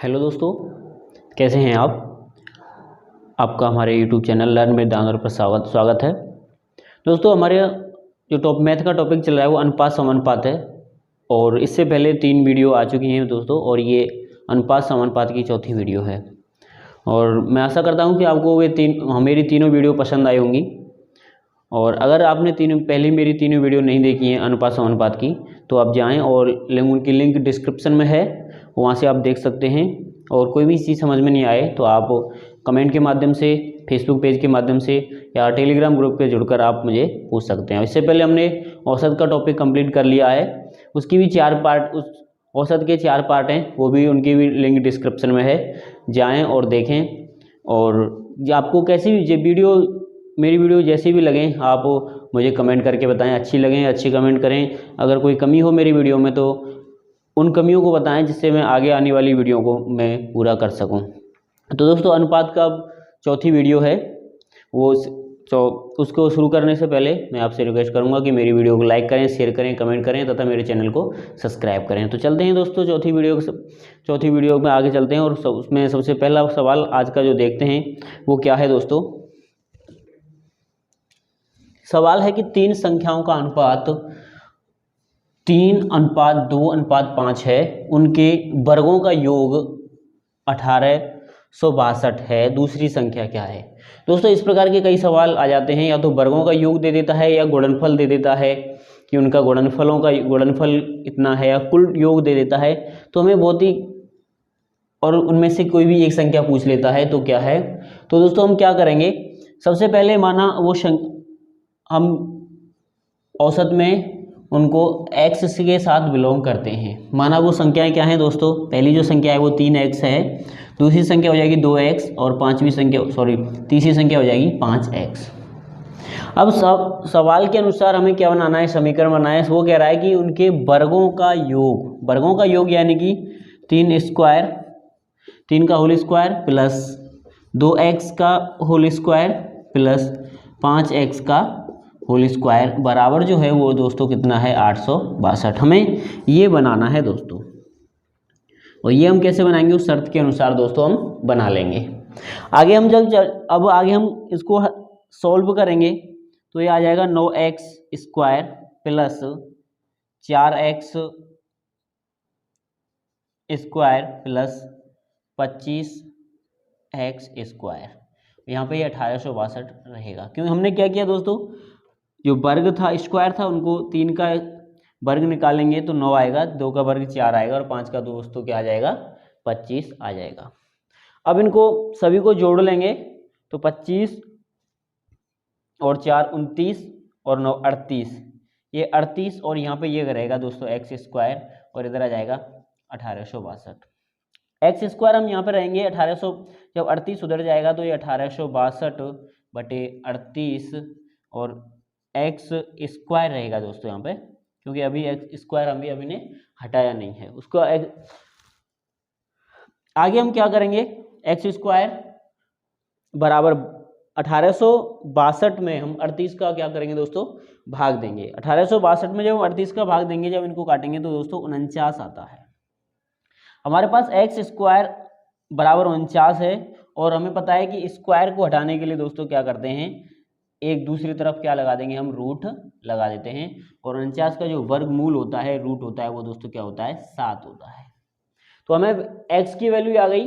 Hello दोस्तों, कैसे हैं आप। आपका हमारे यूट्यूब चैनल लर्न विद दानर पर स्वागत है। दोस्तों, हमारे जो मैथ का टॉपिक चल रहा है वो अनुपात समानुपात है और इससे पहले 3 वीडियो आ चुकी हैं दोस्तों, और ये अनुपात समानुपात की चौथी वीडियो है। और मैं आशा करता हूँ कि आपको मेरी तीनों वीडियो पसंद आई होंगी। और अगर आपने पहले मेरी तीनों वीडियो नहीं देखी हैं अनुपात समानुपात की, तो आप जाएं और उनकी लिंक डिस्क्रिप्शन में है, वहाँ से आप देख सकते हैं। और कोई भी चीज़ समझ में नहीं आए तो आप कमेंट के माध्यम से, फेसबुक पेज के माध्यम से या टेलीग्राम ग्रुप पे जुड़कर आप मुझे पूछ सकते हैं। इससे पहले हमने औसत का टॉपिक कंप्लीट कर लिया है, उसकी भी 4 पार्ट, उस औसत के 4 पार्ट हैं, वो भी उनकी भी लिंक डिस्क्रिप्शन में है, जाएँ और देखें। और आपको कैसी भी मेरी वीडियो जैसी भी लगें आप मुझे कमेंट करके बताएं। अच्छी लगें अच्छी कमेंट करें, अगर कोई कमी हो मेरी वीडियो में तो उन कमियों को बताएं, जिससे मैं आगे आने वाली वीडियो को मैं पूरा कर सकूं। तो दोस्तों, अनुपात का चौथी वीडियो है वो, उसको शुरू करने से पहले मैं आपसे रिक्वेस्ट करूंगा कि मेरी वीडियो को लाइक करें, शेयर करें, कमेंट करें तथा मेरे चैनल को सब्सक्राइब करें। तो चलते हैं दोस्तों चौथी वीडियो में आगे चलते हैं। और उसमें सबसे पहला सवाल आज का जो देखते हैं वो क्या है दोस्तों। सवाल है कि 3 संख्याओं का अनुपात 3:2:5 है, उनके वर्गों का योग 1862 है, दूसरी संख्या क्या है। दोस्तों, इस प्रकार के कई सवाल आ जाते हैं, या तो वर्गों का योग दे देता है या गुणनफल दे देता है कि उनका गुणनफल इतना है, या कुल योग दे देता है। तो हमें और उनमें से कोई भी एक संख्या पूछ लेता है तो क्या है। तो दोस्तों, हम क्या करेंगे, सबसे पहले माना हम औसत में उनको x के साथ बिलोंग करते हैं। माना वो संख्याएं क्या हैं दोस्तों, पहली जो संख्या है वो 3x है, दूसरी संख्या हो जाएगी 2x, और तीसरी संख्या हो जाएगी 5x। अब सवाल के अनुसार हमें क्या बनाना है, समीकरण बनाना है। वो कह रहा है कि उनके वर्गों का योग यानी कि 3 का होल स्क्वायर प्लस 2x का होल स्क्वायर प्लस 5x का होल स्क्वायर बराबर जो है वो दोस्तों कितना है, 862। हमें ये बनाना है दोस्तों, और ये हम कैसे बनाएंगे, उस शर्त के अनुसार दोस्तों हम बना लेंगे। आगे हम इसको सॉल्व करेंगे तो ये आ जाएगा 9x square plus 4x square plus 25x square. यहाँ पे ये 1862 रहेगा, क्योंकि हमने क्या किया दोस्तों, जो वर्ग था, स्क्वायर था, उनको 3 का वर्ग निकालेंगे तो 9 आएगा, 2 का वर्ग 4 आएगा, और 5 का दोस्तों क्या आ जाएगा, 25 आ जाएगा। अब इनको सभी को जोड़ लेंगे तो 25 और 4 29 और 9 38, ये 38, और यहाँ पे ये रहेगा दोस्तों एक्स स्क्वायर, और इधर आ जाएगा 1862। एक्स स्क्वायर हम यहाँ पे रहेंगे 1800, जब 38 उधर जाएगा तो ये 1862/38, और एक्स स्क्वायर रहेगा दोस्तों यहाँ पे, क्योंकि अभी एक्स स्क्वायर अभी ने हटाया नहीं है उसको। आगे हम क्या करेंगे, एक्स स्क्वायर बराबर 1862 में हम 38 का क्या करेंगे दोस्तों, भाग देंगे। 1862 में जब हम 38 का भाग देंगे, जब इनको काटेंगे तो दोस्तों 49 आता है। हमारे पास एक्स स्क्वायर बराबर 49 है, और हमें पता है कि स्क्वायर को हटाने के लिए दोस्तों क्या करते हैं, एक दूसरी तरफ क्या लगा देंगे, हम रूट लगा देते हैं। और 49 का जो वर्गमूल होता है, रूट होता है, वो दोस्तों क्या होता है, 7 होता है। तो हमें x की वैल्यू आ गई।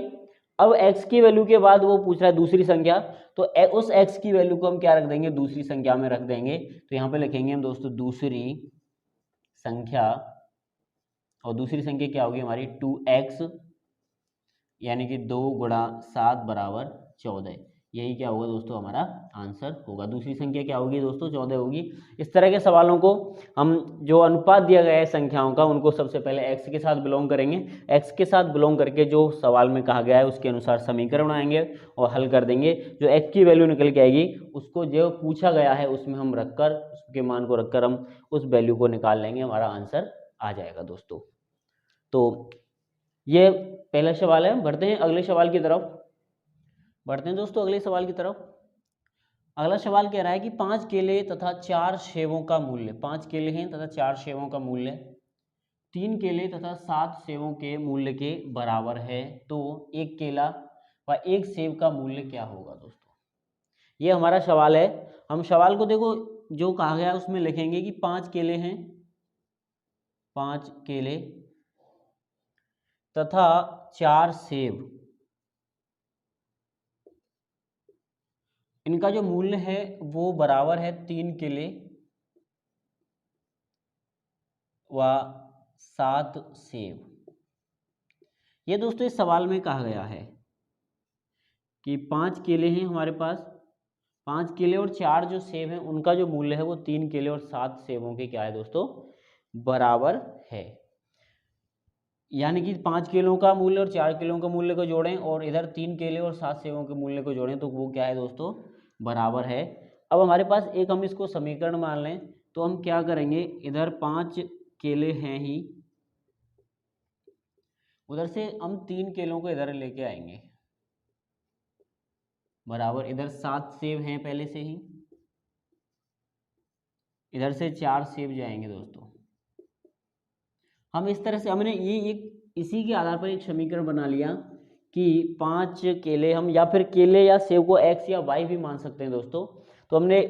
अब x की वैल्यू के बाद वो पूछ रहा है दूसरी संख्या, तो उस x की वैल्यू को हम क्या रख देंगे, दूसरी संख्या में रख देंगे। तो यहाँ पे लिखेंगे हम दोस्तों दूसरी संख्या, और दूसरी संख्या क्या होगी हमारी, 2x, यानी कि 2 × 7 = 14। यही क्या होगा दोस्तों, हमारा आंसर होगा। दूसरी संख्या क्या होगी दोस्तों, 14 होगी। इस तरह के सवालों को हम, जो अनुपात दिया गया है संख्याओं का, उनको सबसे पहले x के साथ बिलोंग करेंगे। x के साथ बिलोंग करके जो सवाल में कहा गया है उसके अनुसार समीकरण बनाएंगे और हल कर देंगे। जो x की वैल्यू निकल के आएगी उसको जो पूछा गया है उसमें हम रखकर, उसके मान को रखकर हम उस वैल्यू को निकाल लेंगे, हमारा आंसर आ जाएगा दोस्तों। तो ये पहला सवाल है। बढ़ते हैं अगले सवाल की तरफ, दोस्तों अगले सवाल की तरफ। अगला सवाल कह रहा है कि 5 केले तथा 4 सेवों का मूल्य, 5 केले हैं तथा 4 सेवों का मूल्य 3 केले तथा 7 सेबों के मूल्य के बराबर है तो 1 केला व 1 सेब का मूल्य क्या होगा दोस्तों। ये हमारा सवाल है। हम सवाल को देखो जो कहा गया है उसमें लिखेंगे कि 5 केले हैं, 5 केले तथा 4 सेब, इनका जो मूल्य है वो बराबर है 3 केले व 7 सेब। ये दोस्तों इस सवाल में कहा गया है कि 5 केले हैं हमारे पास, 5 केले और 4 जो सेब हैं उनका जो मूल्य है वो 3 केले और 7 सेबों के क्या है दोस्तों, बराबर है। यानी कि 5 किलो का मूल्य और 4 किलो का मूल्य को जोड़ें और इधर 3 केले और 7 सेबों के मूल्य को जोड़ें तो वो क्या है दोस्तों, बराबर है। अब हमारे पास एक हम इसको समीकरण मान लें तो हम क्या करेंगे, इधर 5 केले हैं ही, उधर से हम 3 केलों को इधर लेके आएंगे, बराबर इधर 7 सेब हैं पहले से ही, इधर से 4 सेब जाएंगे दोस्तों। हम इस तरह से हमने ये एक इसी के आधार पर एक समीकरण बना लिया कि 5 केले हम या फिर केले या सेब को x या y भी मान सकते हैं दोस्तों। तो हमने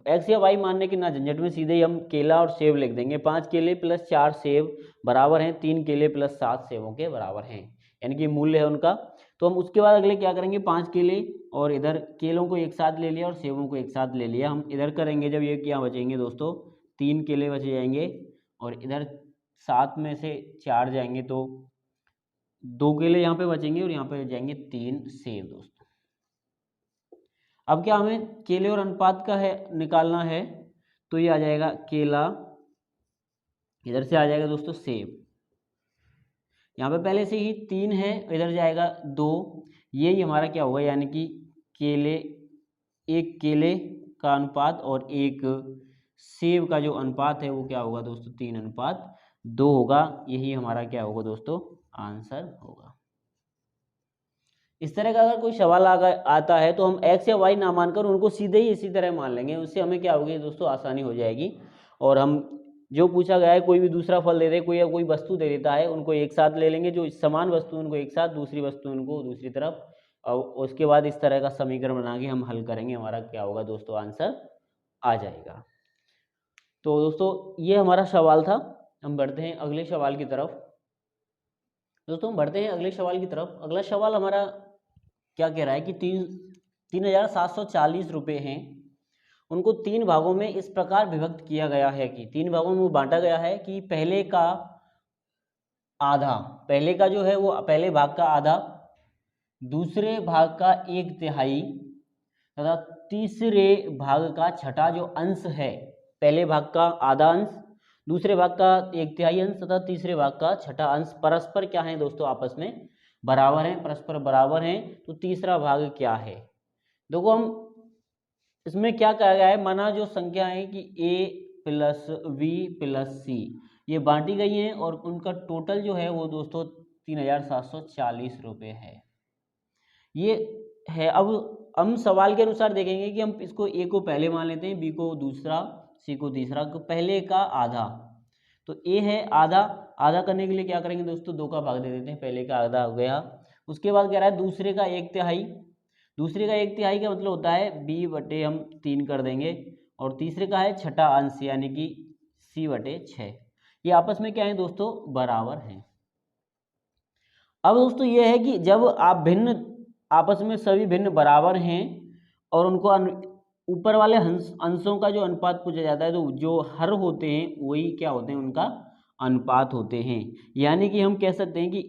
x या y मानने की ना झंझट में सीधे ही हम केला और सेब लिख देंगे। 5 केले प्लस 4 सेब बराबर हैं 3 केले प्लस 7 सेबों के बराबर हैं, यानी कि मूल्य है उनका। तो हम उसके बाद अगले क्या करेंगे, 5 केले और इधर केलों को एक साथ ले लिया और सेबों को एक साथ ले लिया। हम इधर करेंगे जब ये क्या बचेंगे दोस्तों, 3 केले बच जाएंगे और इधर 7 में से 4 जाएंगे तो 2 केले यहाँ पे बचेंगे और यहाँ पे जाएंगे 3 सेब दोस्तों। अब क्या हमें केले और अनुपात का है निकालना है, तो ये आ जाएगा केला, इधर से आ जाएगा दोस्तों सेब, यहाँ पे पहले से ही 3 है, इधर जाएगा 2, ये हमारा क्या होगा, यानी कि केले, एक केले का अनुपात और एक सेब का जो अनुपात है वो क्या होगा दोस्तों, 3:2 होगा। यही हमारा क्या होगा दोस्तों, आंसर होगा। इस तरह का अगर कोई सवाल आता है तो हम x या y ना मानकर उनको सीधे ही इसी तरह मान लेंगे, उससे हमें क्या होगी दोस्तों, आसानी हो जाएगी। और हम जो पूछा गया है कोई भी दूसरा फल दे दे, कोई वस्तु दे देता है, उनको एक साथ ले लेंगे, जो समान वस्तु उनको एक साथ, दूसरी वस्तु उनको दूसरी तरफ, और उसके बाद इस तरह का समीकरण बना के हम हल करेंगे, हमारा क्या होगा दोस्तों, आंसर आ जाएगा। तो दोस्तों ये हमारा सवाल था। हम बढ़ते हैं अगले सवाल की तरफ। दोस्तों हम बढ़ते हैं अगले सवाल की तरफ। अगला सवाल हमारा क्या कह रहा है कि 3,740 रुपये हैं, उनको 3 भागों में इस प्रकार विभक्त किया गया है कि 3 भागों में बांटा गया है कि पहले का आधा, पहले का जो है वो पहले भाग का आधा, दूसरे भाग का 1/3 तथा तीसरे भाग का छठा जो अंश है, पहले भाग का आधा अंश, दूसरे भाग का 1/3 अंश तथा तीसरे भाग का छठा अंश परस्पर क्या है दोस्तों, आपस में बराबर हैं, परस्पर बराबर हैं। तो तीसरा भाग क्या है, देखो हम इसमें क्या कहा गया है, माना जो संख्या है कि a plus v plus c ये बांटी गई हैं और उनका टोटल जो है वो दोस्तों 3,740 रुपये है, ये है। अब हम सवाल के अनुसार देखेंगे कि हम इसको a को पहले मान लेते हैं, b को दूसरा, c को तीसरा, तो पहले का आधा, तो a है आधा, आधा करने के लिए क्या करेंगे दोस्तों, 2 का भाग दे देते हैं, पहले का आधा हो गया। उसके बाद कह रहा है दूसरे का 1/3, दूसरे का 1/3 का मतलब होता है b/, हम 3 कर देंगे, और तीसरे का है छठा अंश यानी कि c/6, ये आपस में क्या है दोस्तों, बराबर हैं। अब दोस्तों ये है कि जब आप भिन्न आपस में सभी भिन्न बराबर हैं और उनको ऊपर वाले अंशों का जो अनुपात पूछा जाता है तो जो हर होते हैं वही क्या होते हैं, उनका अनुपात होते हैं। यानी कि हम कह सकते हैं कि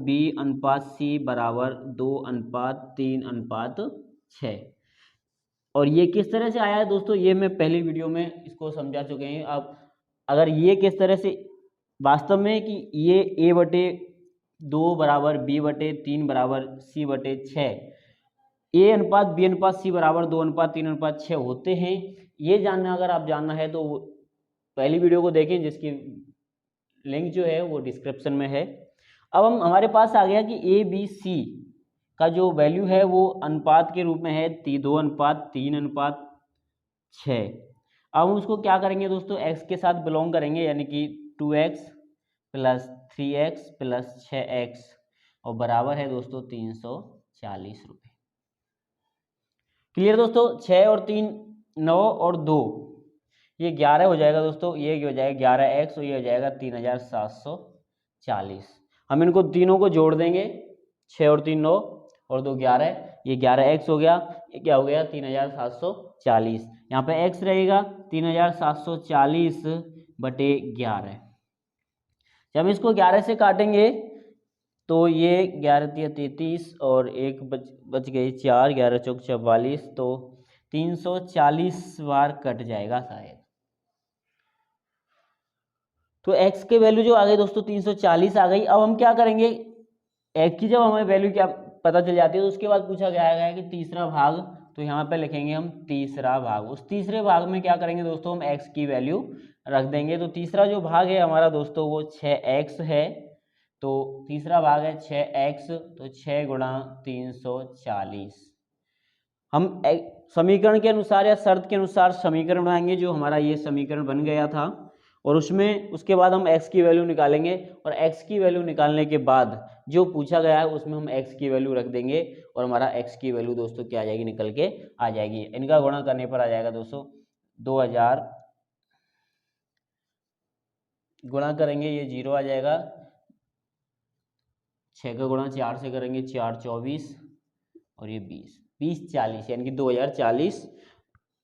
a/b/c बराबर 2:3:6। और ये किस तरह से आया है दोस्तों, ये मैं पहली वीडियो में इसको समझा चुके हैं। अब अगर ये किस तरह से वास्तव में कि ये a/2 बराबर b/3 बराबर c/6, a/b/c बराबर 2:3:6 होते हैं, ये जानना अगर आप जानना है तो पहली वीडियो को देखें, जिसकी लिंक जो है वो डिस्क्रिप्शन में है। अब हमारे पास आ गया कि a/b/c का जो वैल्यू है वो अनुपात के रूप में है 2:3:6। अब हम उसको क्या करेंगे दोस्तों, x के साथ बिलोंग करेंगे, यानी कि 2x plus 3x plus 6x और बराबर है दोस्तों 340 रुपये। क्लियर दोस्तों। 6 और 3 9 और 2 ये 11 हो जाएगा दोस्तों, ये हो जाएगा 11x और ये हो जाएगा 3740। हम इनको तीनों को जोड़ देंगे, 6 और 3 9 और 2 11, ये 11x हो गया, ये क्या हो गया 3740। यहाँ पे x रहेगा 3740 बटे 11। जब हम इसको 11 से काटेंगे तो ये 11 × 33 और एक बच गई 4, 11 चौक 44, तो 340 बार कट जाएगा शायद। तो x के वैल्यू जो आ गई दोस्तों 340 आ गई। अब हम क्या करेंगे, x की जब हमें वैल्यू क्या पता चल जाती है तो उसके बाद पूछा गया है कि तीसरा भाग, तो यहाँ पे लिखेंगे हम तीसरा भाग। उस तीसरे भाग में क्या करेंगे दोस्तों, हम x की वैल्यू रख देंगे। तो तीसरा जो भाग है हमारा दोस्तों वो 6x है, तो तीसरा भाग है 6x, तो 6 × 340। हम समीकरण के अनुसार या शर्त के अनुसार समीकरण बनाएंगे, जो हमारा ये समीकरण बन गया था, और उसमें उसके बाद हम x की वैल्यू निकालेंगे, और x की वैल्यू निकालने के बाद जो पूछा गया है उसमें हम x की वैल्यू रख देंगे, और हमारा x की वैल्यू दोस्तों क्या आ जाएगी, निकल के आ जाएगी। इनका गुणा करने पर आ जाएगा दोस्तों 2000, गुणा करेंगे ये 0 आ जाएगा, 6 का गुणा 4 से करेंगे 4 24 और ये 20 20 40, यानी कि 2040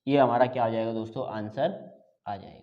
ये हमारा क्या आ जाएगा दोस्तों, आंसर आ जाएगा।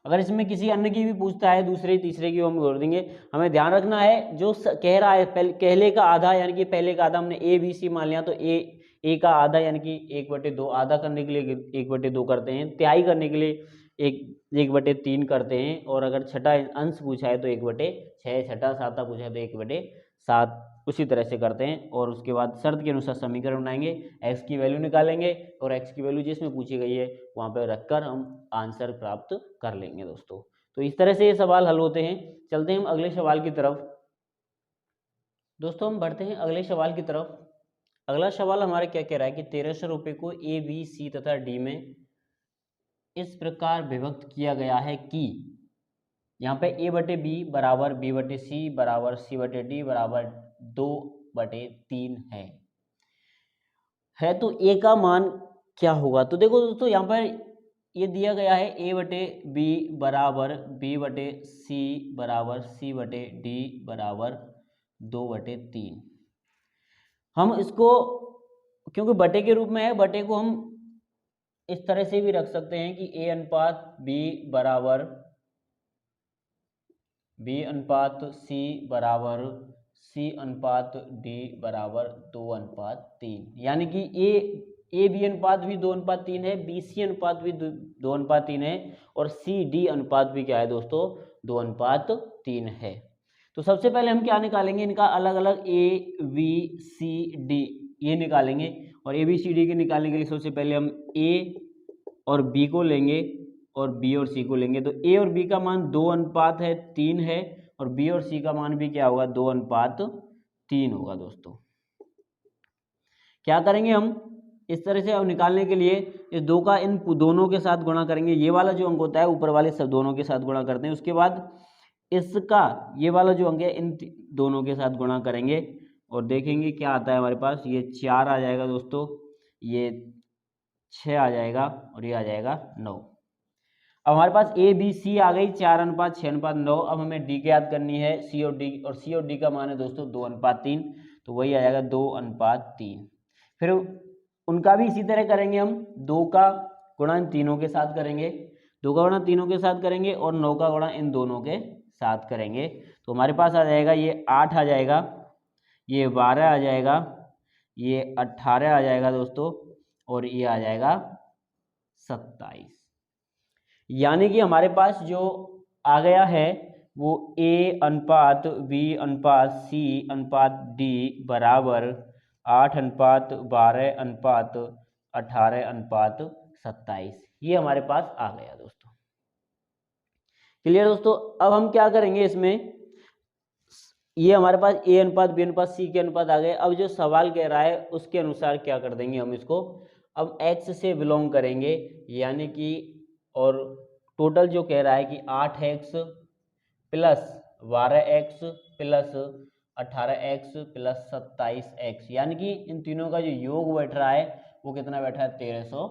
अगर इसमें किसी अन्य की भी पूछता है, दूसरे तीसरे की, हम जोड़ देंगे। हमें ध्यान रखना है जो कह रहा है पहले का आधा, यानी कि पहले का आधा हमने ए बी सी मान लिया, तो ए का आधा यानी कि 1/2, आधा करने के लिए 1/2 करते हैं, तिहाई करने के लिए 1/3 करते हैं, और अगर छठा अंश पूछा है तो 1/6, छठा साता पूछा है तो 1/7, उसी तरह से करते हैं। और उसके बाद शर्त के अनुसार समीकरण बनाएंगे, x की वैल्यू निकालेंगे, और x की वैल्यू जिसमें पूछी गई है वहाँ पर रखकर हम आंसर प्राप्त कर लेंगे दोस्तों। तो इस तरह से ये सवाल हल होते हैं। चलते हैं हम अगले सवाल की तरफ। दोस्तों हम बढ़ते हैं अगले सवाल की तरफ। अगला सवाल हमारे क्या कह रहा है कि 1300 रुपये को ए बी सी तथा डी में इस प्रकार विभक्त किया गया है कि यहाँ पे a/b बराबर b/c बराबर c/d बराबर 2/3 है तो a का मान क्या होगा। तो देखो दोस्तों यहाँ पर ये दिया गया है a/b बराबर b/c बराबर c/d बराबर 2/3। हम इसको क्योंकि बटे के रूप में है, बटे को हम इस तरह से भी रख सकते हैं कि a/b बराबर b/c बराबर c/d बराबर 2/3, यानी कि ए बी अनुपात भी 2/3 है, बी सी अनुपात भी 2/3 है, और सी डी अनुपात भी क्या है दोस्तों, 2/3 है। तो सबसे पहले हम क्या निकालेंगे, इनका अलग अलग ए बी सी डी ये निकालेंगे, और ए बी सी डी के निकालने के लिए सबसे पहले हम ए और बी को लेंगे और बी और सी को लेंगे। तो ए और बी का मान 2/3 है, और बी और सी का मान भी क्या होगा, 2/3 होगा दोस्तों। क्या करेंगे हम इस तरह से, अब निकालने के लिए इस दो का इन दोनों के साथ गुणा करेंगे। ये वाला जो अंक होता है ऊपर वाले सब दोनों के साथ गुणा करते हैं, उसके बाद इसका ये वाला जो अंक है इन दोनों के साथ गुणा करेंगे, और देखेंगे क्या आता है हमारे पास। ये 4 आ जाएगा दोस्तों, ये 6 आ जाएगा, और ये आ जाएगा 9। अब हमारे पास ए बी सी आ गई, 4:6:9। अब हमें डी की याद करनी है, सी और डी का मान है दोस्तों 2/3, तो वही आ जाएगा 2/3। फिर उनका भी इसी तरह करेंगे, हम 2 का गुणा इन तीनों के साथ करेंगे, 2 का गुणा तीनों के साथ करेंगे, और 9 का गुणा इन दोनों के साथ करेंगे। तो हमारे पास आ जाएगा ये 8 आ जाएगा, ये 12 आ जाएगा, ये 18 आ जाएगा दोस्तों, और ये आ जाएगा 27। यानी कि हमारे पास जो आ गया है वो A/B/C/D बराबर 8:12:18:27 ये हमारे पास आ गया दोस्तों। क्लियर दोस्तों। अब हम क्या करेंगे इसमें, ये हमारे पास A/B/C के अनुपात आ गए। अब जो सवाल कह रहा है उसके अनुसार क्या कर देंगे हम इसको, अब x से बिलोंग करेंगे, यानी कि और टोटल जो कह रहा है कि 8x plus 12x plus 18x plus 27x, यानी कि इन तीनों का जो योग बैठ रहा है वो कितना बैठा है, 1300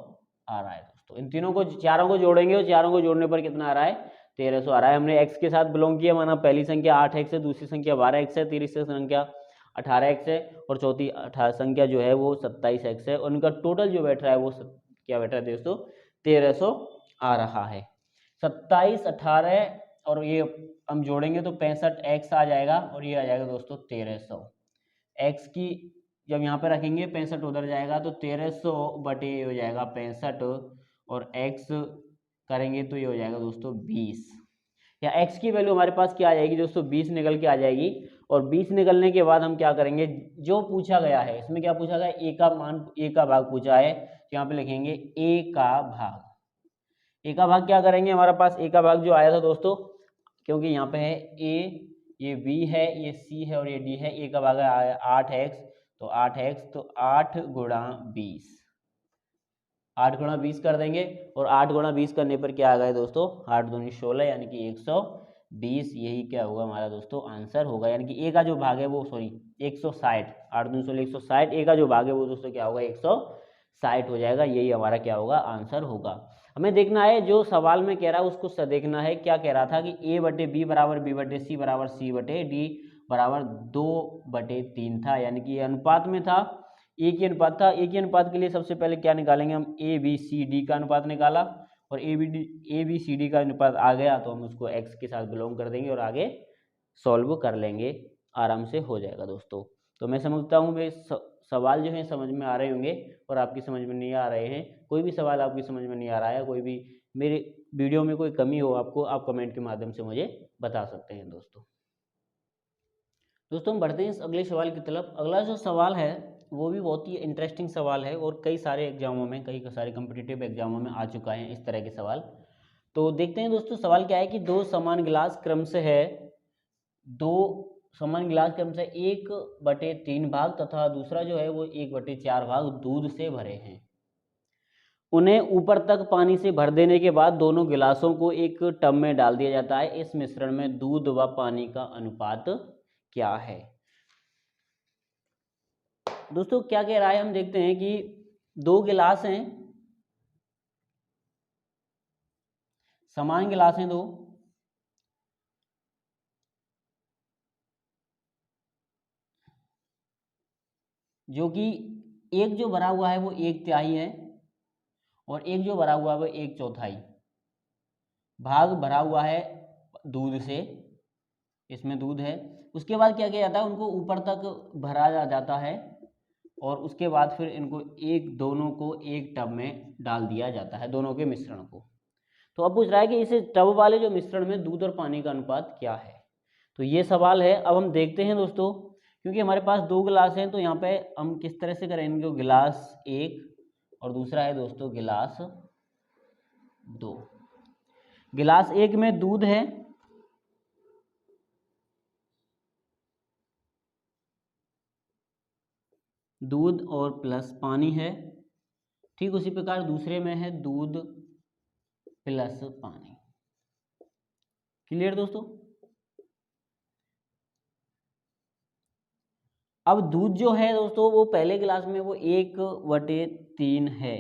आ रहा है दोस्तों। इन तीनों को चारों को जोड़ेंगे और चारों को जोड़ने पर कितना आ रहा है, 1300 आ रहा है। हमने x के साथ बिलोंग किया, माना पहली संख्या 8x है, दूसरी संख्या 12x है, तीसरी संख्या 18x है और चौथी संख्या जो है वो 27x है, और उनका टोटल जो बैठ रहा है वो क्या बैठ रहा है दोस्तों, 1300 आ रहा है। 27, 18 और ये हम जोड़ेंगे तो 65x आ जाएगा और ये आ जाएगा दोस्तों 1300। x की जब यहाँ पे रखेंगे 65 उधर जाएगा तो 1300 बटे ये हो जाएगा 65 और x करेंगे तो ये हो जाएगा दोस्तों 20। या x की वैल्यू हमारे पास क्या आ जाएगी दोस्तों, 20 निकल के आ जाएगी। और 20 निकलने के बाद हम क्या करेंगे, जो पूछा गया है इसमें क्या पूछा गया, a का मान, a का भाग पूछा है, तो यहाँ पे लिखेंगे a का भाग। a का भाग क्या करेंगे, हमारे पास a का भाग जो आया था दोस्तों, क्योंकि यहाँ पे है a, ये b है, ये c है और ये d है, a का भाग आया 8x, तो 8x तो 8 गुणा 20, 8 गुणा 20 कर देंगे और 8 गुणा 20 करने पर क्या आ गया दोस्तों, 8 दूनी 16 यानी कि 120, यही क्या होगा हमारा दोस्तों आंसर होगा। यानी कि ए का जो भाग है वो 160, 8 दूनी 16 160, ए का जो भाग है वो दोस्तों क्या होगा 160 हो जाएगा, यही हमारा क्या होगा आंसर होगा। हमें देखना है जो सवाल में कह रहा है उसको देखना है, क्या कह रहा था कि a बटे बी बराबर b बटे सी बराबर c बटे d बराबर 2/3 था, यानी कि ये अनुपात में था, एक ही अनुपात था। एक ही अनुपात के लिए सबसे पहले क्या निकालेंगे हम, ए बी सी डी का अनुपात निकाला और ए बी सी डी का अनुपात आ गया तो हम उसको x के साथ बिलोंग कर देंगे और आगे सॉल्व कर लेंगे, आराम से हो जाएगा दोस्तों। तो मैं समझता हूँ वे सवाल जो है समझ में आ रहे होंगे और आपकी समझ में नहीं आ रहे हैं। कोई भी सवाल आपकी समझ में नहीं आ रहा है, कोई भी मेरे वीडियो में कोई कमी हो आपको, आप कमेंट के माध्यम से मुझे बता सकते हैं दोस्तों। हम बढ़ते हैं इस अगले सवाल की तरफ। अगला जो सवाल है वो भी बहुत ही इंटरेस्टिंग सवाल है और कई सारे एग्जामों में, कई सारे कॉम्पिटिटिव एग्जामों में आ चुका है इस तरह के सवाल। तो देखते हैं दोस्तों सवाल क्या है कि दो समान गिलास क्रम से 1/3 भाग तथा दूसरा जो है वो 1/4 भाग दूध से भरे हैं। उन्हें ऊपर तक पानी से भर देने के बाद दोनों गिलासों को एक टब में डाल दिया जाता है। इस मिश्रण में दूध व पानी का अनुपात क्या है। दोस्तों क्या कह रहा है, हम देखते हैं कि दो गिलास हैं, समान गिलास हैं दो, जो कि एक जो भरा हुआ है वो 1/3 है और एक जो भरा हुआ है वो 1/4 भाग भरा हुआ है दूध से, इसमें दूध है। उसके बाद क्या किया जाता है, उनको ऊपर तक भरा जाता है और उसके बाद फिर इनको दोनों को एक टब में डाल दिया जाता है, दोनों के मिश्रण को। तो अब पूछ रहा है कि इस टब वाले जो मिश्रण में दूध और पानी का अनुपात क्या है। तो ये सवाल है। अब हम देखते हैं दोस्तों, क्योंकि हमारे पास दो गिलास हैं तो यहाँ पे हम किस तरह से करेंगे, गिलास 1 और दूसरा है दोस्तों गिलास 2। गिलास 1 में दूध है, दूध और प्लस पानी है। ठीक उसी प्रकार दूसरे में है दूध प्लस पानी। क्लियर दोस्तों। अब दूध जो है दोस्तों वो पहले गिलास में वो 1/3 है।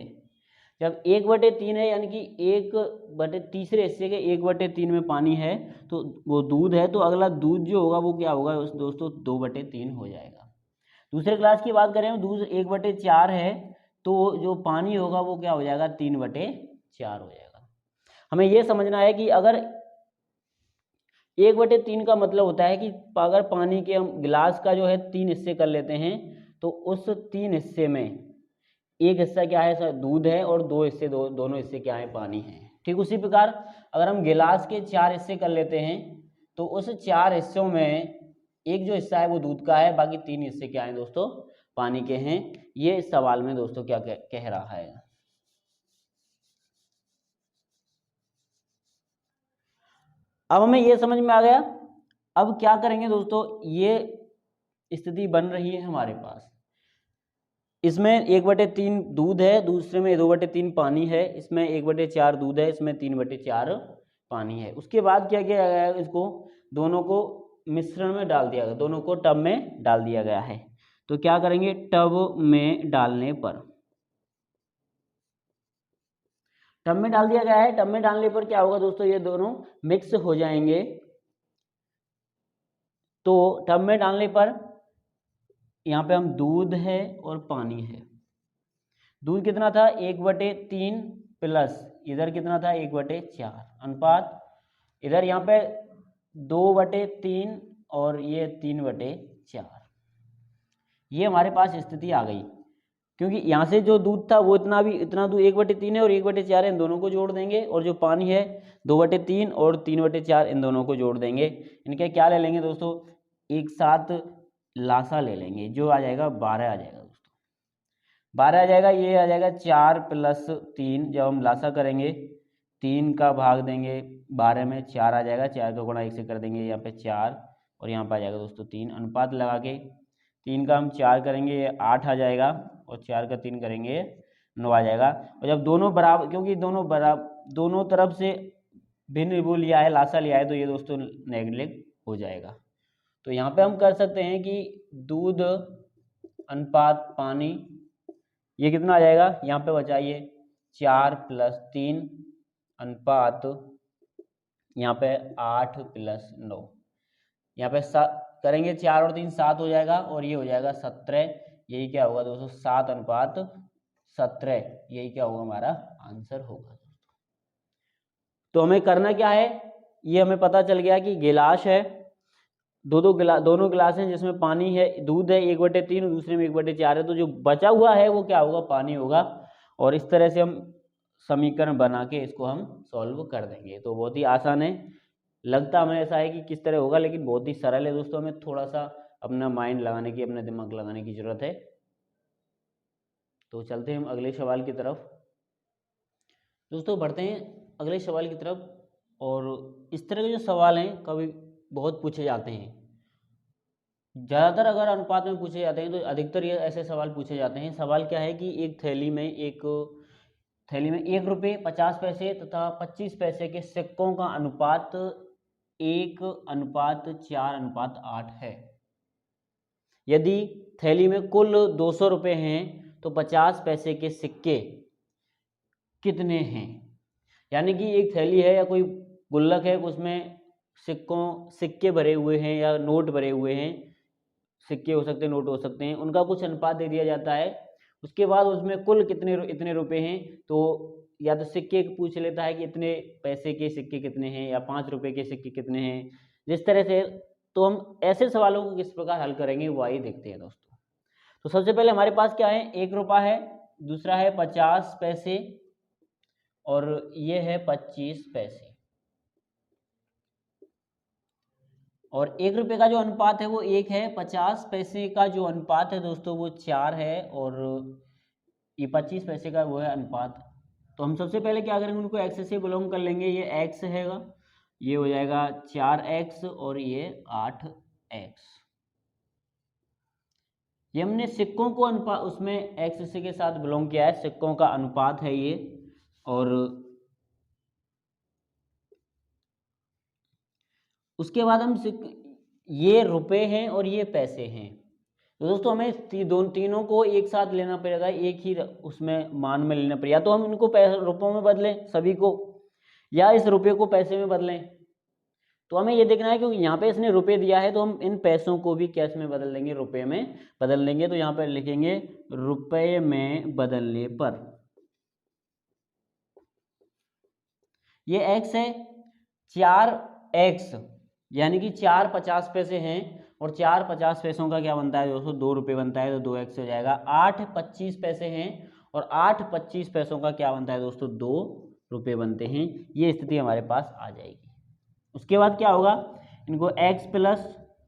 जब 1/3 है यानी कि तीसरे हिस्से के 1/3 में पानी है तो वो दूध है, तो अगला दूध जो होगा वो क्या होगा दोस्तों 2/3 हो जाएगा। दूसरे गिलास की बात करें, दूध 1/4 है तो जो पानी होगा वो क्या हो जाएगा 3/4 हो जाएगा। हमें ये समझना है कि अगर 1/3 का मतलब होता है कि अगर पानी के हम गिलास का जो है 3 हिस्से कर लेते हैं तो उस 3 हिस्से में एक हिस्सा क्या है दूध है और 2 हिस्से दोनों हिस्से क्या है पानी है। ठीक उसी प्रकार अगर हम गिलास के 4 हिस्से कर लेते हैं तो उस 4 हिस्सों में एक जो हिस्सा है वो दूध का है, बाकी 3 हिस्से क्या है दोस्तों पानी के हैं। ये इस सवाल में दोस्तों क्या कह रहा है। अब हमें ये समझ में आ गया। अब क्या करेंगे दोस्तों, ये स्थिति बन रही है हमारे पास, इसमें 1/3 दूध है, दूसरे में 2/3 पानी है, इसमें 1/4 दूध है, इसमें 3/4 पानी है। उसके बाद क्या किया गया है, इसको दोनों को मिश्रण में डाल दिया गया, दोनों को टब में डाल दिया गया है। तो क्या करेंगे, टब में डालने पर, टब में डाल दिया गया है, टब में डालने पर क्या होगा दोस्तों, ये दोनों मिक्स हो जाएंगे। तो टब में डालने पर यहाँ पे हम दूध है और पानी है। दूध कितना था, 1/3 प्लस इधर कितना था, 1/4 अनुपात, इधर यहाँ पे 2/3 और ये 3/4। ये हमारे पास स्थिति आ गई, क्योंकि यहाँ से जो दूध था वो इतना दूध 1/3 है और 1/4 इन दोनों को जोड़ देंगे, और जो पानी है 2/3 और 3/4 इन दोनों को जोड़ देंगे। इनके क्या ले लेंगे दोस्तों, एक साथ लासा ले लेंगे, जो आ जाएगा 12 आ जाएगा दोस्तों, 12 आ जाएगा। ये आ जाएगा 4 + 3, जब हम लासा करेंगे 3 का भाग देंगे 12 में, 4 आ जाएगा, 4 का गुणा 1 से कर देंगे, यहाँ पे 4 और यहाँ पे आ जाएगा दोस्तों 3, अनुपात लगा के 3 का हम 4 करेंगे ये 8 आ जाएगा, और 4 का 3 करेंगे 9 आ जाएगा। और जब दोनों बराबर, क्योंकि दोनों तरफ से भिन्न वो लिया है, लासा लिया है, तो ये दोस्तों नेगलेक्ट हो जाएगा। तो यहाँ पे हम कर सकते हैं कि दूध अनुपात पानी, ये कितना आ जाएगा, यहाँ पे बचाइए 4 + 3 अनुपात यहाँ पे 8 + 9, यहाँ पे करेंगे 4 और 3 7 हो जाएगा, और ये हो जाएगा 17। यही क्या होगा दोस्तों, 7:17, यही क्या होगा, हमारा आंसर होगा। तो हमें करना क्या है, ये हमें पता चल गया कि गिलास है, दोनों गिलास हैं जिसमें पानी है, दूध है 1/3 और दूसरे में 1/4 है, तो जो बचा हुआ है वो क्या होगा, पानी होगा। और इस तरह से हम समीकरण बना के इसको हम सॉल्व कर देंगे। तो बहुत ही आसान है, लगता हमें ऐसा है कि किस तरह होगा, लेकिन बहुत ही सरल है दोस्तों। हमें थोड़ा सा अपना माइंड लगाने की, अपना दिमाग लगाने की जरूरत है। तो चलते हैं हम अगले सवाल की तरफ। दोस्तों बढ़ते हैं अगले सवाल की तरफ। और इस तरह के जो सवाल हैं कभी बहुत पूछे जाते हैं, ज़्यादातर अगर अनुपात में पूछे जाते हैं तो अधिकतर ये ऐसे सवाल पूछे जाते हैं। सवाल क्या है कि एक थैली में 1 रुपये 50 पैसे तथा 25 पैसे के सिक्कों का अनुपात 1:4:8 है। यदि थैली में कुल 200 रुपये हैं तो 50 पैसे के सिक्के कितने हैं। यानी कि एक थैली है या कोई गुल्लक है, उसमें सिक्के भरे हुए हैं या नोट भरे हुए हैं, सिक्के हो सकते हैं, नोट हो सकते हैं, उनका कुछ अनुपात दे दिया जाता है। उसके बाद उसमें कुल इतने रुपए हैं, तो या तो सिक्के पूछ लेता है कि इतने पैसे के सिक्के कितने हैं, या 5 रुपए के सिक्के कितने हैं, जिस तरह से। तो हम ऐसे सवालों को किस प्रकार हल करेंगे वो आइए देखते हैं दोस्तों। तो सबसे पहले हमारे पास क्या है, 1 रुपया है, दूसरा है 50 पैसे और ये है 25 पैसे। और 1 रुपये का जो अनुपात है वो 1 है, 50 पैसे का जो अनुपात है दोस्तों वो 4 है, और ये 25 पैसे का वो है अनुपात। तो हम सबसे पहले क्या करेंगे, उनको एक्स से बिलोंग कर लेंगे। ये एक्स हैगा, ये हो जाएगा 4x और ये 8x। ये हमने सिक्कों को अनुपात उसमें एक्स के साथ बिलोंग किया है, सिक्कों का अनुपात है ये। और उसके बाद हम ये रुपए हैं और ये पैसे हैं। तो दोस्तों हमें तीनों को एक साथ लेना पड़ेगा, एक ही उसमें मान में लेना पड़ेगा। तो हम इनको रुपयों में बदलें सभी को, या इस रुपये को पैसे में बदलें। तो हमें ये देखना है क्योंकि यहाँ पे इसने रुपये दिया है, तो हम इन पैसों को भी कैश में बदल देंगे, रुपये में बदल देंगे। तो यहाँ पर लिखेंगे रुपये में बदलने पर, ये x है 4x, यानी कि 4 50 पैसे हैं, और 4 50 पैसों का क्या बनता है दोस्तों, 2 रुपये बनता है, तो 2x हो जाएगा। 8 25 पैसे हैं और 8 25 पैसों का क्या बनता है दोस्तों, 2 रुपये बनते हैं। ये स्थिति हमारे पास आ जाएगी। उसके बाद क्या होगा, इनको x +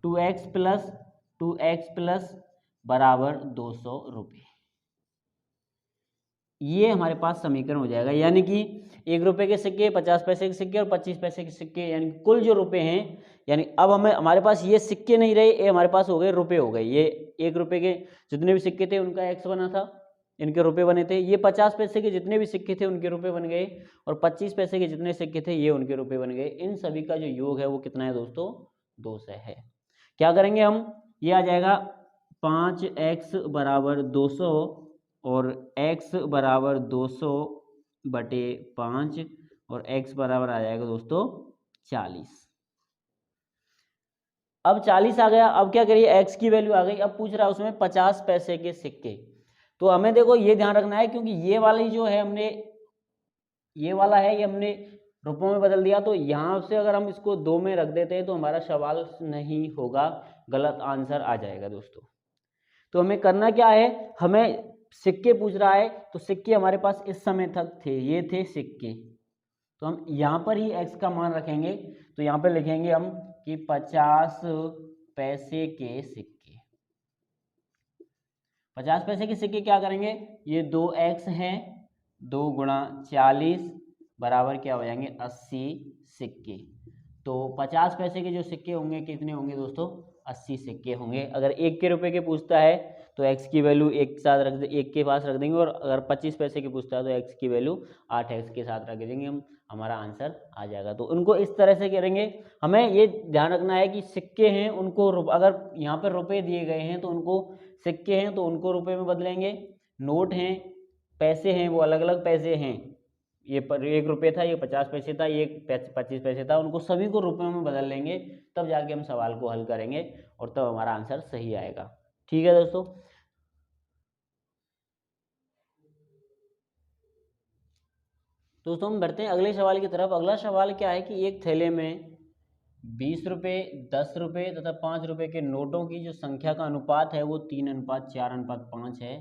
2x + 2x + बराबर 200 रुपये, ये हमारे पास समीकरण हो जाएगा। यानी कि 1 रुपये के सिक्के, 50 पैसे के सिक्के और 25 पैसे के सिक्के, यानी कुल जो रुपए हैं, यानी अब हमारे पास ये सिक्के नहीं रहे, ये हमारे पास हो गए रुपए हो गए। ये 1 रुपये के जितने भी सिक्के थे उनका x बना था, इनके रुपए बने थे। ये 50 पैसे के जितने भी सिक्के थे उनके रुपए बन गए, और 25 पैसे के जितने सिक्के थे ये उनके रुपए बन गए। इन सभी का जो योग है वो कितना है दोस्तों, 200 है। क्या करेंगे हम, ये आ जाएगा 5x बराबर 200 और x बराबर 200/5 और x बराबर आ जाएगा दोस्तों 40। अब 40 आ गया। अब क्या करिए, x की वैल्यु आ गई। अब पूछ रहा है उसमें 50 पैसे के सिक्के। तो हमें देखो ये ध्यान रखना है, क्योंकि ये वाली जो है हमने, ये वाला है, ये हमने रुपयों में बदल दिया। तो यहाँ से अगर हम इसको 2 में रख देते हैं तो हमारा सवाल नहीं होगा, गलत आंसर आ जाएगा दोस्तों। तो हमें करना क्या है, हमें सिक्के पूछ रहा है तो सिक्के हमारे पास इस समय तक थे, ये थे सिक्के। तो हम यहाँ पर ही x का मान रखेंगे। तो यहाँ पे लिखेंगे हम कि 50 पैसे के सिक्के। 50 पैसे के सिक्के क्या करेंगे, ये 2x हैं, 2 गुणा 40 बराबर क्या हो जाएंगे 80 सिक्के। तो 50 पैसे के जो सिक्के होंगे कितने होंगे दोस्तों, 80 सिक्के होंगे। अगर 1 के रुपए के पूछता है तो x की वैल्यू एक साथ रख दे, 1 के पास रख देंगे। और अगर 25 पैसे की पूछता है तो x की वैल्यू 8x के साथ रख देंगे, हम हमारा आंसर आ जाएगा। तो उनको इस तरह से करेंगे। हमें ये ध्यान रखना है कि सिक्के हैं उनको अगर यहाँ पर रुपए दिए गए हैं तो उनको, सिक्के हैं तो उनको रुपए में बदलेंगे, नोट हैं, पैसे हैं वो अलग अलग पैसे हैं, ये 1 रुपये था, ये 50 पैसे था, ये 25 पैसे था, उनको सभी को रुपयों में बदल लेंगे, तब जाके हम सवाल को हल करेंगे और तब हमारा आंसर सही आएगा। ठीक है दोस्तों। दोस्तों हम बढ़ते हैं अगले सवाल की तरफ। अगला सवाल क्या है कि एक थैले में 20 रुपये, 10 रुपये तथा 5 रुपये के नोटों की जो संख्या का अनुपात है वो 3:4:5 है।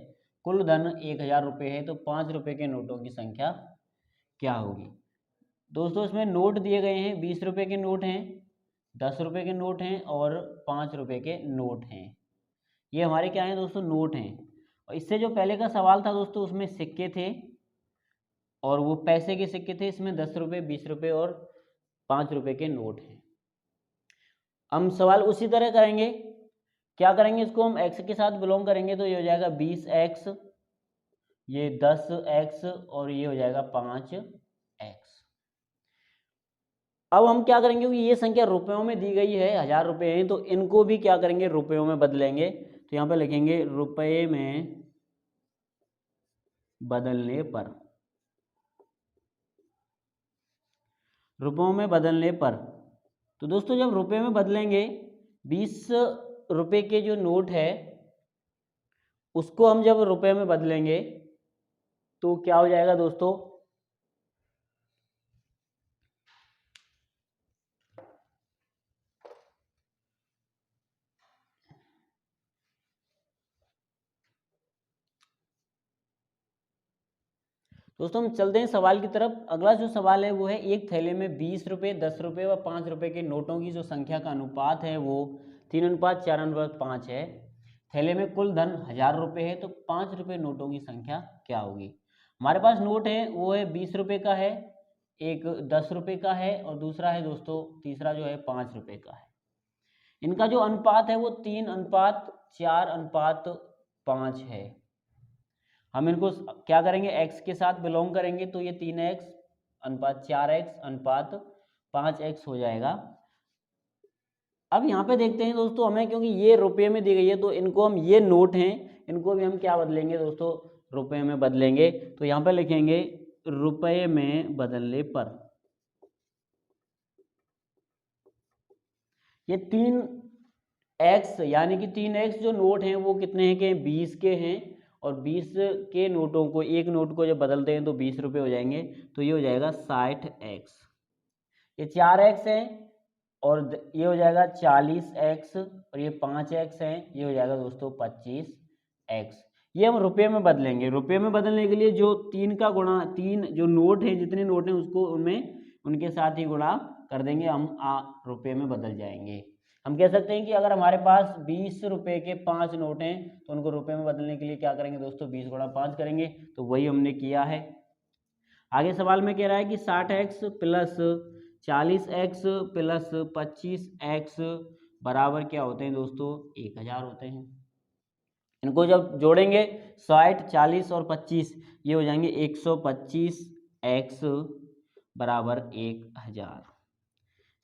कुल धन 1000 रुपये है। तो 5 रुपये के नोटों की संख्या क्या होगी। दोस्तों इसमें नोट दिए गए हैं, 20 रुपये के नोट हैं, 10 रुपये के नोट हैं और 5 रुपये के नोट हैं। ये हमारे क्या हैं दोस्तों, नोट हैं। और इससे जो पहले का सवाल था दोस्तों उसमें सिक्के थे और वो पैसे के सिक्के थे। इसमें 10 रुपये, 20 रुपये और 5 रुपये के नोट हैं। हम सवाल उसी तरह करेंगे। क्या करेंगे, इसको हम x के साथ बिलोंग करेंगे तो ये हो जाएगा 20x, ये 10x और ये हो जाएगा 5x। अब हम क्या करेंगे, क्योंकि ये संख्या रुपयों में दी गई है, 1000 रुपये हैं, तो इनको भी क्या करेंगे रुपयों में बदलेंगे। तो यहाँ पे लिखेंगे रुपये में बदलने पर, रुपयों में बदलने पर। तो दोस्तों जब रुपये में बदलेंगे, 20 रुपये के जो नोट है उसको हम जब रुपये में बदलेंगे तो क्या हो जाएगा दोस्तों, दोस्तों हम चलते हैं सवाल की तरफ। अगला जो सवाल है वो है एक थैले में 20 रुपये, 10 रुपये व 5 रुपये के नोटों की जो संख्या का अनुपात है वो 3:4:5 है। थैले में कुल धन 1000 रुपये है। तो 5 रुपये नोटों की संख्या क्या होगी। हमारे पास नोट है वो है 20 रुपये का है, एक 10 रुपये का है और दूसरा है दोस्तों, तीसरा जो है 5 रुपये का है। इनका जो अनुपात है वो 3:4:5 है। हम इनको क्या करेंगे, x के साथ बिलोंग करेंगे तो ये 3x:4x:5x हो जाएगा। अब यहाँ पे देखते हैं दोस्तों हमें, क्योंकि ये रुपये में दी गई है तो इनको हम, ये नोट हैं, इनको भी हम क्या बदलेंगे दोस्तों, रुपये में बदलेंगे। तो यहाँ पे लिखेंगे रुपये में बदलने पर। ये 3x यानी कि 3x जो नोट हैं वो कितने हैं के 20 के हैं और 20 के नोटों को, एक नोट को जब बदलते हैं तो 20 रुपये हो जाएंगे। तो ये हो जाएगा 60x। ये 4x है और ये हो जाएगा 40x और ये 5x है, ये हो जाएगा दोस्तों 25x। ये हम रुपये में बदलेंगे। रुपये में बदलने के लिए जो 3 का गुणा, 3 जो नोट हैं, जितने नोट हैं उसको उनमें उनके साथ ही गुणा कर देंगे, हम रुपये में बदल जाएंगे। हम कह सकते हैं कि अगर हमारे पास 20 रुपये के 5 नोट हैं तो उनको रुपये में बदलने के लिए क्या करेंगे दोस्तों, 20 गुणा 5 करेंगे। तो वही हमने किया है। आगे सवाल में कह रहा है कि 60x plus 40x plus 25x बराबर क्या होते हैं दोस्तों, 1000 होते हैं। इनको जब जोड़ेंगे 60, 40 और 25, ये हो जाएंगे 125x बराबर 1000।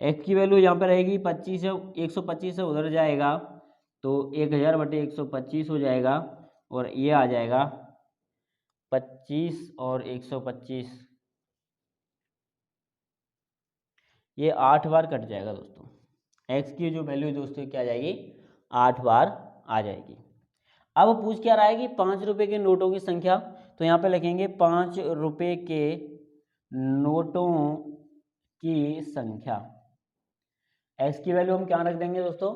एक्स की वैल्यू यहाँ पे रहेगी 25 है, 125 से उधर जाएगा तो 1000/125 हो जाएगा और ये आ जाएगा 25 और 125, ये 8 बार कट जाएगा दोस्तों। एक्स की जो वैल्यू दोस्तों क्या आ जाएगी, 8 बार आ जाएगी। अब पूछ क्या रहा है कि 5 रुपये के नोटों की संख्या, तो यहाँ पे लिखेंगे 5 रुपये के नोटों की संख्या। एक्स की वैल्यू हम क्या रख देंगे दोस्तों,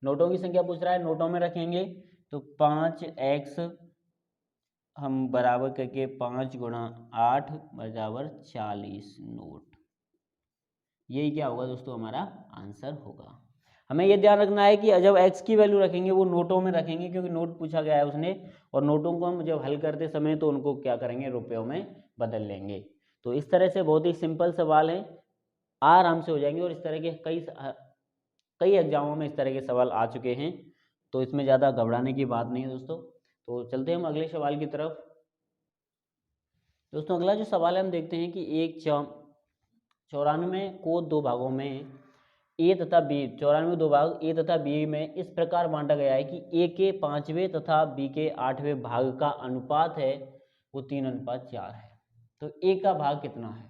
नोटों की संख्या पूछ रहा है, नोटों में रखेंगे तो 5x हम बराबर करके 5 गुणा 8 बराबर 40 नोट। यही क्या होगा दोस्तों, हमारा आंसर होगा। हमें यह ध्यान रखना है कि जब x की वैल्यू रखेंगे वो नोटों में रखेंगे, क्योंकि नोट पूछा गया है उसने, और नोटों को हम जब हल करते समय तो उनको क्या करेंगे, रुपयों में बदल लेंगे। तो इस तरह से बहुत ही सिंपल सवाल है, आराम से हो जाएंगे। और इस तरह के कई एग्जामों में इस तरह के सवाल आ चुके हैं, तो इसमें ज़्यादा घबराने की बात नहीं है दोस्तों। तो चलते हैं हम अगले सवाल की तरफ। दोस्तों अगला जो सवाल है हम देखते हैं कि 94 को दो भागों में ए तथा बी, 94 दो भाग ए तथा बी में इस प्रकार बांटा गया है कि ए के 5वें तथा बी के 8वें भाग का अनुपात है वो 3:4 है। तो ए का भाग कितना है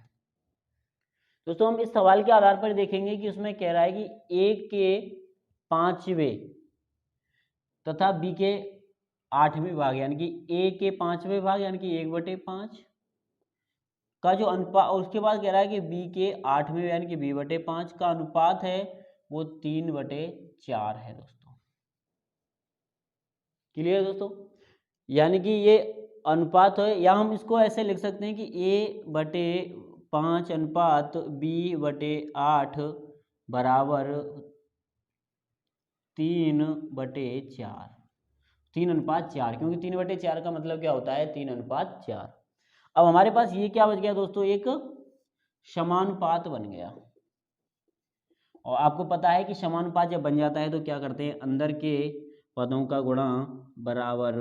दोस्तों। हम इस सवाल के आधार पर देखेंगे कि उसमें कह रहा है कि ए के 5वें तथा बी के 8वें भाग, यानी कि ए के 5वें भाग यानी कि 1/5 का जो अनुपात, और उसके बाद कह रहा है कि बी के 8वें यानी कि b/5 का अनुपात है वो 3/4 है दोस्तों। क्लियर दोस्तों, यानी कि ये अनुपात है, या हम इसको ऐसे लिख सकते हैं कि a/5 अनुपात b/8 बराबर 3/4, 3:4, क्योंकि 3/4 का मतलब क्या होता है, 3:4। अब हमारे पास ये क्या बच गया दोस्तों, एक समानुपात बन गया। और आपको पता है कि समानुपात जब बन जाता है तो क्या करते हैं, अंदर के पदों का गुणा बराबर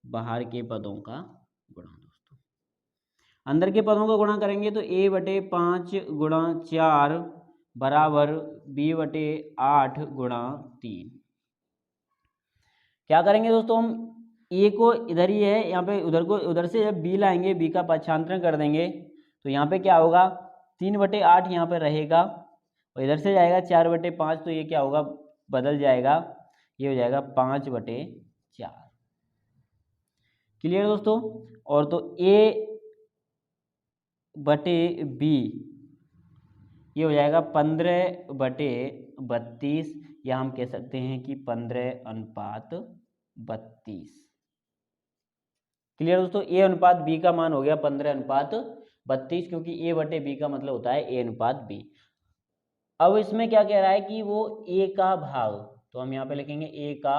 बाहर के पदों का गुणा। दोस्तों अंदर के पदों का गुणा करेंगे तो a/5 गुणा 4 बराबर b/8 गुणा 3। क्या करेंगे दोस्तों, हम ए को इधर ही है, यहाँ पे उधर से जब बी लाएंगे, बी का पक्षांतरण कर देंगे तो यहाँ पे क्या होगा, 3/8 यहाँ पे रहेगा और इधर से जाएगा 4/5, तो ये क्या होगा, बदल जाएगा, ये हो जाएगा 5/4। क्लियर दोस्तों। और तो a/b ये हो जाएगा 15/32, या हम कह सकते हैं कि 15:32। क्लियर दोस्तों, a/b का मान हो गया 15:32, क्योंकि a/b का मतलब होता है a/b। अब इसमें क्या कह रहा है कि वो a का भाग, तो हम यहाँ पे लिखेंगे a का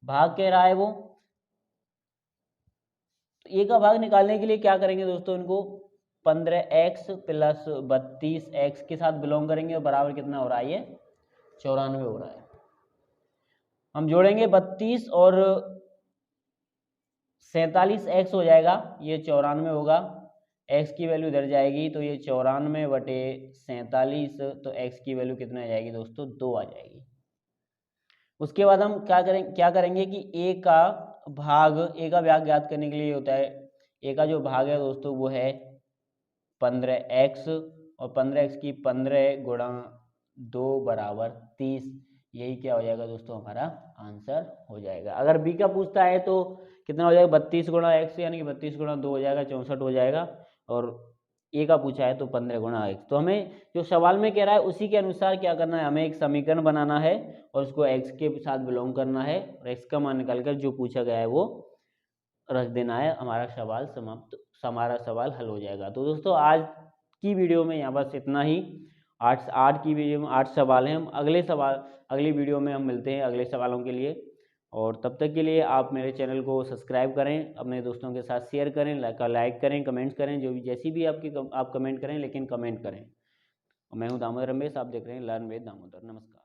भाग कह रहा है वो। तो a का भाग निकालने के लिए क्या करेंगे दोस्तों, इनको 15x + 32x के साथ बिलोंग करेंगे और बराबर कितना हो रहा है, ये 94 हो रहा है। हम जोड़ेंगे 32 और 47x हो जाएगा, ये 94 होगा। x की वैल्यू इधर जाएगी तो ये 94/47, तो x की वैल्यू कितना आ जाएगी दोस्तों, 2 आ जाएगी। उसके बाद हम क्या करेंगे कि a का भाग ज्ञात करने के लिए होता है, a का जो भाग है दोस्तों वो है 15x, और 15x की 15 गुणा 2 बराबर 30। यही क्या हो जाएगा दोस्तों, हमारा आंसर हो जाएगा। अगर b का पूछता है तो कितना हो जाएगा, 32 गुणा x, यानी कि 32 गुणा 2 हो जाएगा, 64 हो जाएगा। और a का पूछा है तो 15 गुणा x। तो हमें जो सवाल में कह रहा है उसी के अनुसार क्या करना है, हमें एक समीकरण बनाना है और उसको x के साथ बिलोंग करना है, और x का मान निकालकर जो पूछा गया है वो रख देना है। हमारा सवाल समाप्त, हमारा सवाल हल हो जाएगा। तो दोस्तों आज की वीडियो में यहाँ बस इतना ही। 8 की वीडियो में 8 सवाल हैं। हम अगली वीडियो में हम मिलते हैं अगले सवालों के लिए। और तब तक के लिए आप मेरे चैनल को सब्सक्राइब करें, अपने दोस्तों के साथ शेयर करें, लाइक करें, कमेंट्स करें, जो भी जैसी भी आप कमेंट करें, लेकिन कमेंट करें। मैं हूं दामोदर रमेश, आप देख रहे हैं लर्न विद दामोदर। नमस्कार।